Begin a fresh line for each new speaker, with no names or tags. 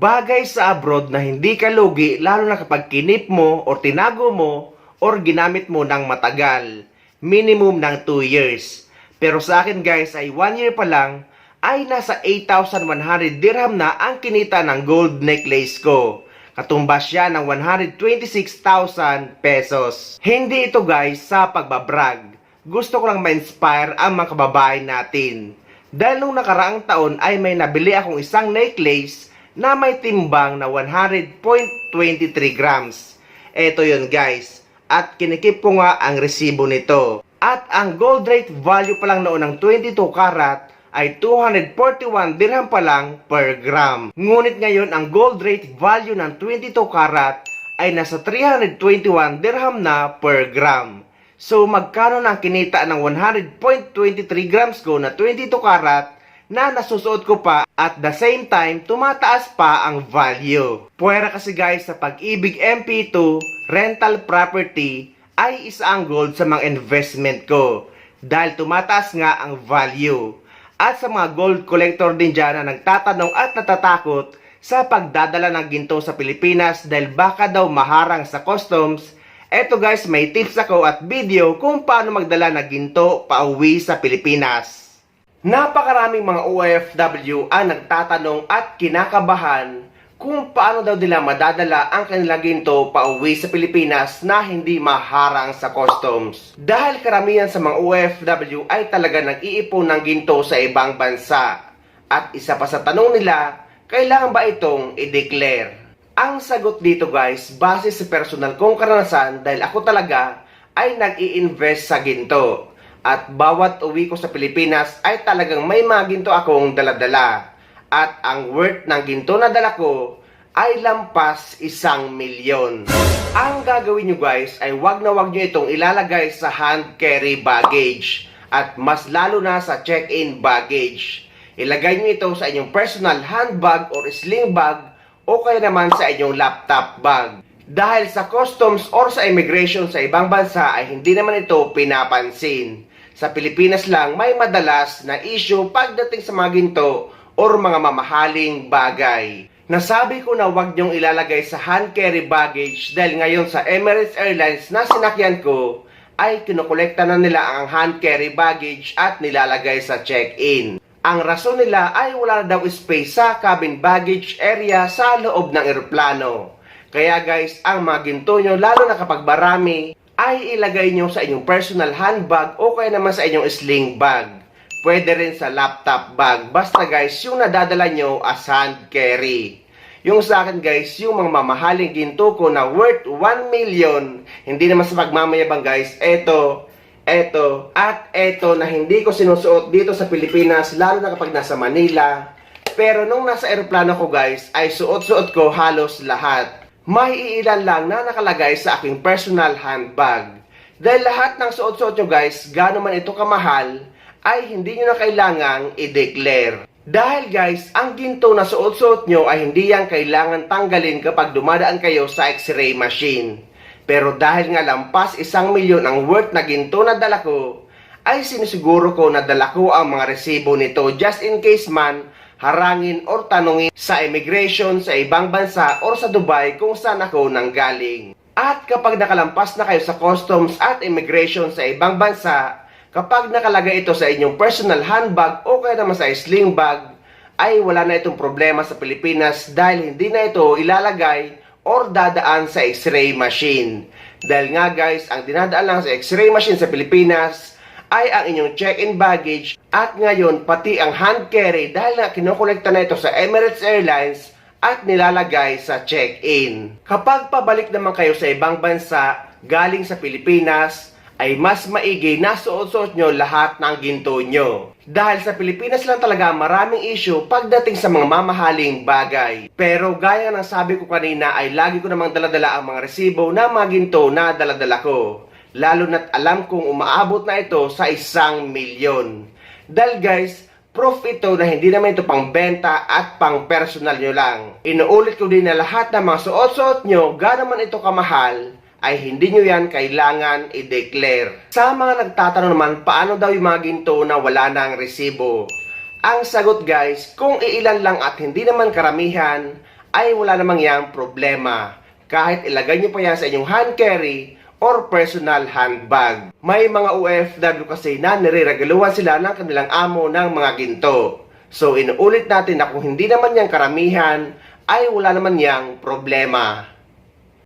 Bagay sa abroad na hindi ka lugi lalo na kapag kinip mo o tinago mo or ginamit mo ng matagal. Minimum ng 2 years. Pero sa akin guys ay 1 year pa lang ay nasa 8,100 dirham na ang kinita ng gold necklace ko. Katumbas siya ng 126,000 pesos. Hindi ito guys sa pagbabrag. Gusto ko lang ma-inspire ang mga kababayan natin. Dahil nung nakaraang taon ay may nabili akong isang necklace na may timbang na 100.23 grams. Ito yun guys. At kinikip ko nga ang resibo nito. At ang gold rate value pa lang noon ng 22 karat ay 241 dirham pa lang per gram. Ngunit ngayon ang gold rate value ng 22 karat ay nasa 321 dirham na per gram. So magkano na ang kinita ng 100.23 grams ko na 22 karat na nasusuot ko pa at the same time tumataas pa ang value. Puwera kasi guys sa Pag-ibig MP2 rental property ay isa ang gold sa mga investment ko dahil tumataas nga ang value. At sa mga gold collector din dyan na nagtatanong at natatakot sa pagdadala ng ginto sa Pilipinas dahil baka daw maharang sa customs, eto guys may tips ako at video kung paano magdala ng ginto pauwi sa Pilipinas. Napakaraming mga OFW ang nagtatanong at kinakabahan kung paano daw nila madadala ang kanilang ginto pauwi sa Pilipinas na hindi maharang sa customs. Dahil karamihan sa mga OFW ay talaga nag-iipon ng ginto sa ibang bansa. At isa pa sa tanong nila, kailangan ba itong i-declare? Ang sagot dito guys, base sa personal kong karanasan dahil ako talaga ay nag-i-invest sa ginto. At bawat uwi ko sa Pilipinas ay talagang may mga ginto akong daladala. At ang worth ng ginto na dala ko ay lampas 1 milyon. Ang gagawin nyo guys ay wag na wag nyo itong ilalagay sa hand carry baggage. At mas lalo na sa check-in baggage. Ilagay nyo ito sa inyong personal handbag or sling bag o kaya naman sa inyong laptop bag. Dahil sa customs or sa immigration sa ibang bansa ay hindi naman ito pinapansin. Sa Pilipinas lang may madalas na issue pagdating sa mga ginto or mga mamahaling bagay. Nasabi ko na wag niyong ilalagay sa hand carry baggage dahil ngayon sa Emirates Airlines na sinakyan ko ay kinukolekta na nila ang hand carry baggage at nilalagay sa check-in. Ang rason nila ay wala na daw space sa cabin baggage area sa loob ng eroplano. Kaya guys, ang mga ginto nyo lalo na kapag marami ay ilagay nyo sa inyong personal handbag o kaya naman sa inyong sling bag. Pwede rin sa laptop bag. Basta guys, yung nadadala nyo as hand carry. Yung sa akin guys, yung mga mamahaling ginto ko na worth 1 million, hindi naman sa pagmamayabang guys, eto, at eto na hindi ko sinusuot dito sa Pilipinas, lalo na kapag nasa Manila. Pero nung nasa eroplano ko guys, ay suot-suot ko halos lahat. May iilan lang na nakalagay sa aking personal handbag. Dahil lahat ng suot-suot nyo guys, gaano man ito kamahal, ay hindi nyo na kailangang i-declare. Dahil guys, ang ginto na suot-suot nyo ay hindi yan kailangan tanggalin kapag dumadaan kayo sa x-ray machine. Pero dahil nga lampas 1 milyon ang worth na ginto na dala ko, ay sinisiguro ko na dala ko ang mga resibo nito just in case man harangin or tanungin sa immigration sa ibang bansa or sa Dubai kung saan ako nanggaling. At kapag nakalampas na kayo sa customs at immigration sa ibang bansa, kapag nakalagay ito sa inyong personal handbag o kaya naman sa sling bag, ay wala na itong problema sa Pilipinas dahil hindi na ito ilalagay or dadaan sa x-ray machine. Dahil nga guys, ang dinadaan lang sa x-ray machine sa Pilipinas ay ang inyong check-in baggage at ngayon pati ang hand carry dahil na kinukolekta na ito sa Emirates Airlines at nilalagay sa check-in. Kapag pabalik naman kayo sa ibang bansa galing sa Pilipinas, ay mas maigi na suot-suot nyo lahat ng ginto nyo. Dahil sa Pilipinas lang talaga maraming issue pagdating sa mga mamahaling bagay. Pero gaya ng sabi ko kanina ay lagi ko namang daladala ang mga resibo na mga ginto na daladala ko. Lalo na't alam kong umaabot na ito sa 1 milyon. Dahil guys, proof ito na hindi naman ito pang benta at pang personal nyo lang. Inuulit ko din na lahat ng mga suot-suot nyo, gaano man ito kamahal, ay hindi nyo yan kailangan i-declare. Sa mga nagtatanong naman, paano daw yung mga ginto na wala na ang resibo? Ang sagot guys, kung iilan lang at hindi naman karamihan, ay wala namang yang problema. Kahit ilagay nyo pa yan sa inyong hand carry or personal handbag. May mga OFW kasi na nireregaluhan sila ng kanilang amo ng mga ginto. So inuulit natin na kung hindi naman yang karamihan, ay wala naman yang problema.